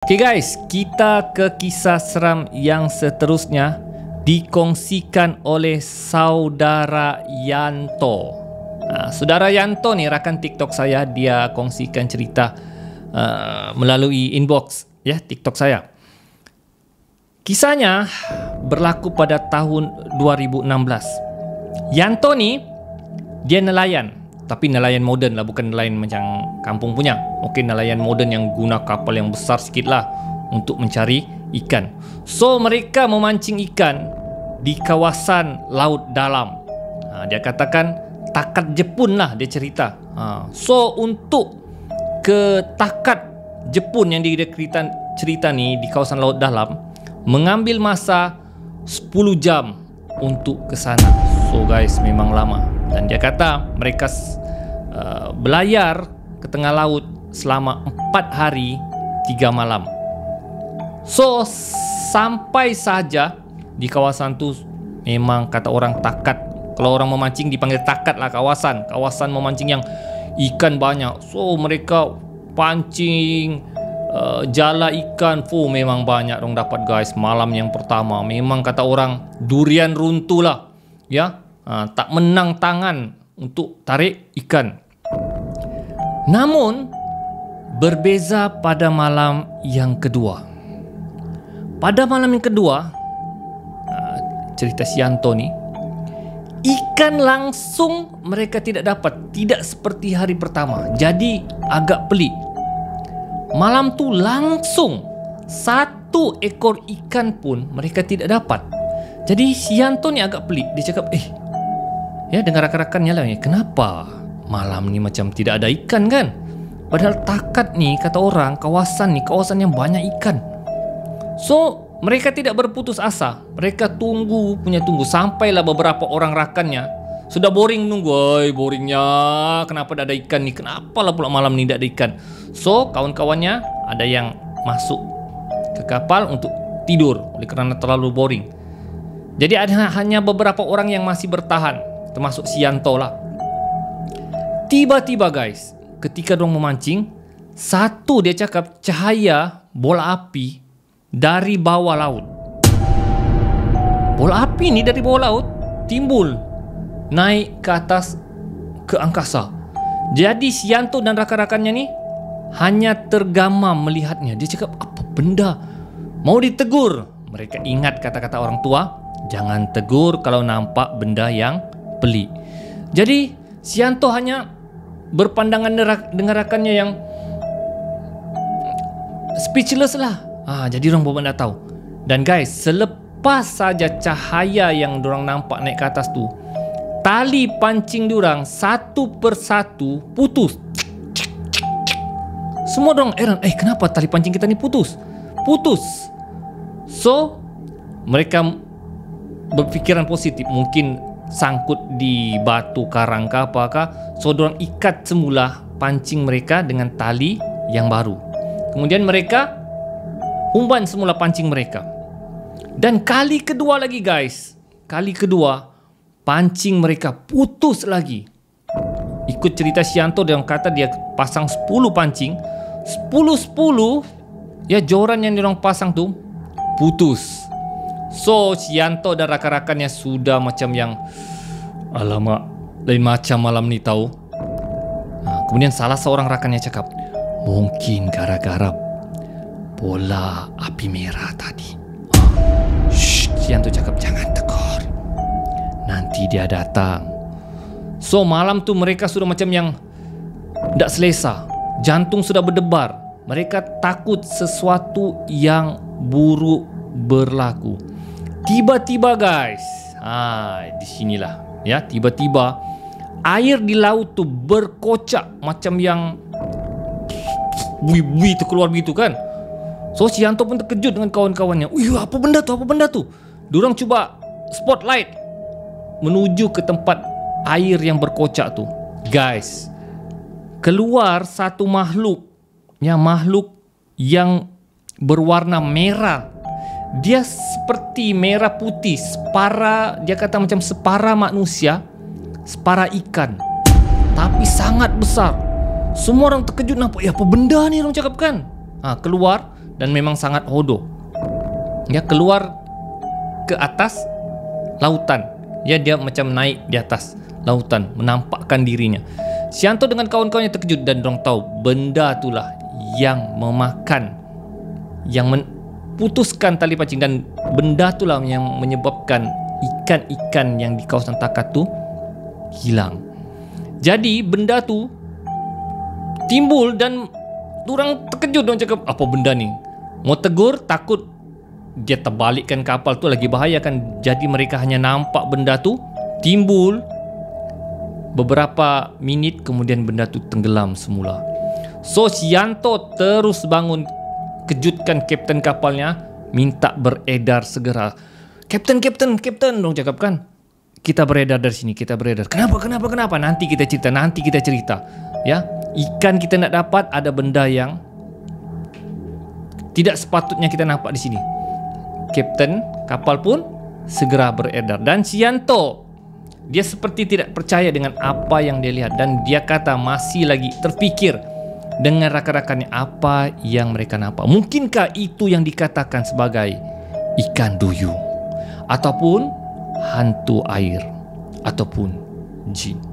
Okay guys, kita ke kisah seram yang seterusnya dikongsikan oleh saudara Yanto. Saudara Yanto ni rakan TikTok saya, dia kongsikan cerita melalui inbox ya TikTok saya. Kisahnya berlaku pada tahun 2016. Yanto ni dia nelayan, tapi nelayan moden lah, bukan nelayan macam kampung punya. Mungkin nelayan moden yang guna kapal yang besar sikit lah untuk mencari ikan. So mereka memancing ikan di kawasan laut dalam. Dia katakan takat Jepun lah, dia cerita. So untuk ke takat Jepun yang dia cerita ni di kawasan laut dalam mengambil masa 10 jam untuk ke sana. So guys, memang lama. Dan dia kata mereka belayar ke tengah laut selama 4 hari 3 malam. So sampai saja di kawasan tu memang kata orang takat. Kalau orang memancing dipanggil takat lah kawasan memancing yang ikan banyak. So mereka pancing jala ikan. Memang banyak dong dapat guys. Malam yang pertama memang kata orang durian runtuh lah ya. Tak menang tangan untuk tarik ikan. Namun berbeza pada malam yang kedua. Pada malam yang kedua, cerita si Yanto ni, ikan langsung mereka tidak dapat, tidak seperti hari pertama. Jadi agak pelik. Malam tu langsung 1 ekor ikan pun mereka tidak dapat. Jadi si Yanto ni agak pelik. Dia cakap, ya dengar rakan-rakannya lah, kenapa malam ni macam tidak ada ikan kan? Padahal takat ni kata orang kawasan yang banyak ikan. So mereka tidak berputus asa. Mereka tunggu sampailah beberapa orang rakannya sudah boring menunggu. Boringnya, kenapa tak ada ikan ni? Kenapa lah pula malam ni tak ada ikan? So kawan-kawannya ada yang masuk ke kapal untuk tidur oleh kerana terlalu boring. Jadi ada hanya beberapa orang yang masih bertahan, termasuk si Yanto lah. Tiba-tiba guys, ketika dorang memancing, satu dia cakap cahaya bola api dari bawah laut. Bola api ni dari bawah laut timbul naik ke atas ke angkasa. Jadi si Yanto dan rakan-rakannya ni hanya tergamam melihatnya. Dia cakap, apa benda? Mau ditegur. Mereka ingat kata-kata orang tua, jangan tegur kalau nampak benda yang pelik. Jadi si Yanto hanya berpandangan dengan rakannya yang speechless lah. Jadi orang buat tak tahu. Dan guys, selepas saja cahaya yang dorang nampak naik ke atas tu, tali pancing dorang satu persatu putus. Semua dorang heran, kenapa tali pancing kita ni putus? So mereka berfikiran positif, mungkin sangkut di batu karang ke apakah. So dorang ikat semula pancing mereka dengan tali yang baru. Kemudian mereka umban semula pancing mereka. Dan kali kedua lagi guys, pancing mereka putus lagi. Ikut cerita si Yanto, dia kata dia pasang 10 pancing, 10 ya, joran yang dia pasang tu putus. So si Yanto dan rakan-rakannya sudah macam yang, alamak, lain macam malam ni tahu. Kemudian salah seorang rakannya cakap, mungkin gara-gara bola api merah tadi. Si Yanto cakap, jangan tegur, nanti dia datang. So malam tu mereka sudah macam yang tak selesa, jantung sudah berdebar. Mereka takut sesuatu yang buruk berlaku. Tiba-tiba guys, di sinilah ya, tiba-tiba air di laut tu berkocak macam yang bui-bui tu keluar begitu kan. So si Yanto pun terkejut dengan kawan-kawannya. Apa benda tu? Diorang cuba spotlight menuju ke tempat air yang berkocak tu. Guys, keluar satu makhluk yang berwarna merah. Dia seperti merah putih, dia kata macam separa manusia, separa ikan, tapi sangat besar. Semua orang terkejut, nampak apa benda ni orang cakap kan. Keluar dan memang sangat hodoh. Ya, keluar ke atas lautan. Ya, dia macam naik di atas lautan, menampakkan dirinya. Si Yanto dengan kawan-kawannya terkejut dan dorang tahu benda itulah yang memakan, yang putuskan tali pancing, dan benda itulah yang menyebabkan ikan-ikan yang di kawasan takat tu hilang. Jadi benda tu timbul dan orang terkejut. Orang cakap, apa benda ni? Mau tegur, takut dia terbalikkan kapal tu lagi bahaya kan. Jadi mereka hanya nampak benda tu timbul. Beberapa minit kemudian benda tu tenggelam semula. So si Yanto terus bangun, kejutkan kapten kapalnya, minta beredar segera. Kapten, dong cakap kan, kita beredar dari sini, kita beredar. Kenapa? Nanti kita cerita. Ya, ikan kita nak dapat, ada benda yang tidak sepatutnya kita nampak di sini. Kapten kapal pun segera beredar, dan si Yanto, dia seperti tidak percaya dengan apa yang dia lihat, dan dia kata masih lagi terfikir dengan rakan-rakannya apa yang mereka nampak. Mungkinkah itu yang dikatakan sebagai ikan duyung, ataupun hantu air, ataupun jin?